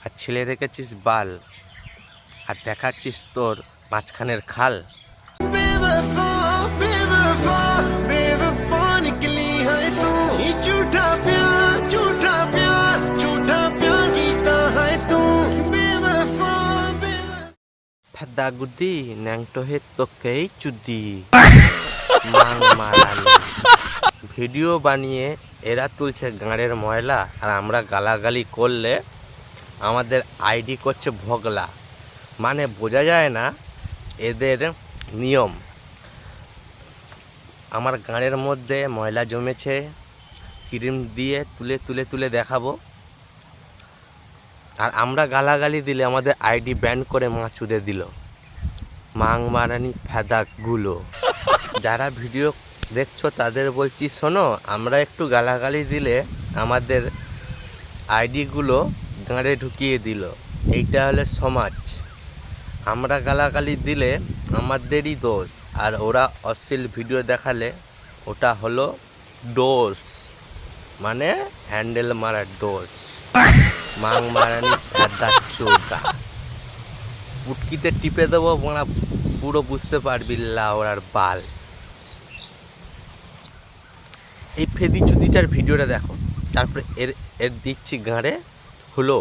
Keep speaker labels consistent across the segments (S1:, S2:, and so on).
S1: আর ছেলে রেখেছিস বাল, আর দেখাচ্ছিস তোর মাঝখানের খাল।
S2: बेवफा बेवफा बेवफा निकली है तू झूठा प्यार झूठा प्यार झूठा प्यार कीता है तू बेवफा
S1: ফেদা গুদি ন্যাংটো হে তোকেই চুদি মাং মারানি। ভিডিও বানিয়ে এরা তুলছে গাঁড়ের ময়লা, আর আমরা গালাগালি করলে আমাদের আইডি করছে ভগলা। মানে বোঝা যায় না এদের নিয়ম। আমার গাঁড়ের মধ্যে ময়লা জমেছে, ক্রিম দিয়ে তুলে তুলে তুলে দেখাবো, আর আমরা গালাগালি দিলে আমাদের আইডি ব্যান করে মাছুদে দিল। মাং মারানি ফেদাগুলো। যারা ভিডিও দেখছো তাদের বলছি, শোনো, আমরা একটু গালাগালি দিলে আমাদের আইডিগুলো গাঁড়ে ঢুকিয়ে দিল। এইটা হলো সমাজ। আমরা গালাগালি দিলে আমাদেরই দোষ, আর ওরা অশ্লীল ভিডিও দেখালে ওটা হলো দোষ, মানে হ্যান্ডেল মারার দোষ। মাং মারানি ফেদা চোদা। পুটকিতে টিপে দেবো, মানে পুরো বুঝতে পারবি লাউড়ার বাল। এই ফেদি চুদিটার ভিডিওটা দেখো, তারপরে এর এর দিচ্ছি গাঁড়ে হলো।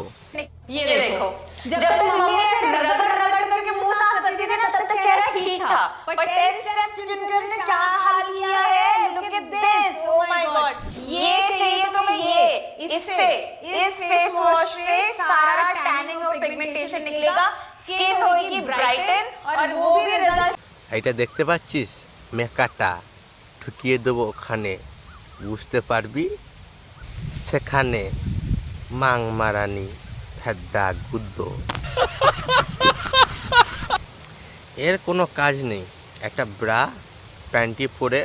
S3: ये देखो, जब तक मम्मी ऐसे रगड़ रगड़ करके मुंह साफ करती थी ना, तब तक चेहरा ठीक था। बट 10 स्टेप्स जिनकर ने क्या हाल किया है, look at this, oh my God. ये चाहिए तुम्हें, ये इससे इस फेस वॉश से सारा टैनिंग और पिगमेंटेशन निकलेगा, स्किन होगी ब्राइटन, और वो भी रिजल्ट।
S1: এইটা দেখতে পাচ্ছিস, মেকাটা ঢুকিয়ে দেবো ওখানে, বুঝতে পারবি সেখানে। মাং মারানি ফেদা গুদ্দ। এর কোনো কাজ নেই, একটা ব্রা প্যান্টি পরে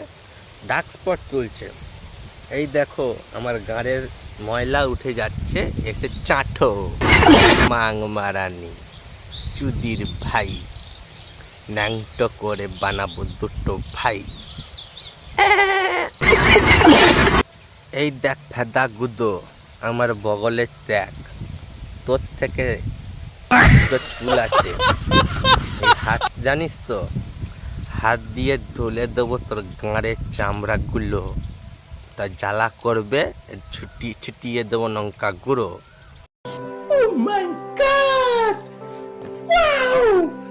S1: ডার্ক স্পট তুলছে। এই দেখো আমার গাঁড়ের ময়লা উঠে যাচ্ছে, এসে চাটো। মাং মারানি চুদির ভাই, ন্যাংটো করে বানাবো দুটো ভাই। এই দেখ ফেদা গুদো, আমার বগলের ত্যাগ, তোর থেকে চুল আছে। এই হাত জানিস তো, হাত দিয়ে ধুলে দেবো তোর গাঁড়ের চামড়াগুলো, তা জ্বালা করবে, ছিটিয়ে দেবো লঙ্কা গুঁড়ো।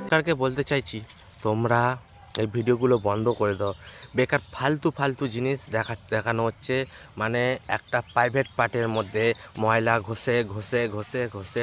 S1: সরকারকে বলতে চাইছি, তোমরা এই ভিডিওগুলো বন্ধ করে দাও। বেকার ফালতু ফালতু জিনিস দেখানো হচ্ছে, মানে একটা প্রাইভেট পার্টের মধ্যে ময়লা ঘষে ঘষে ঘষে ঘষে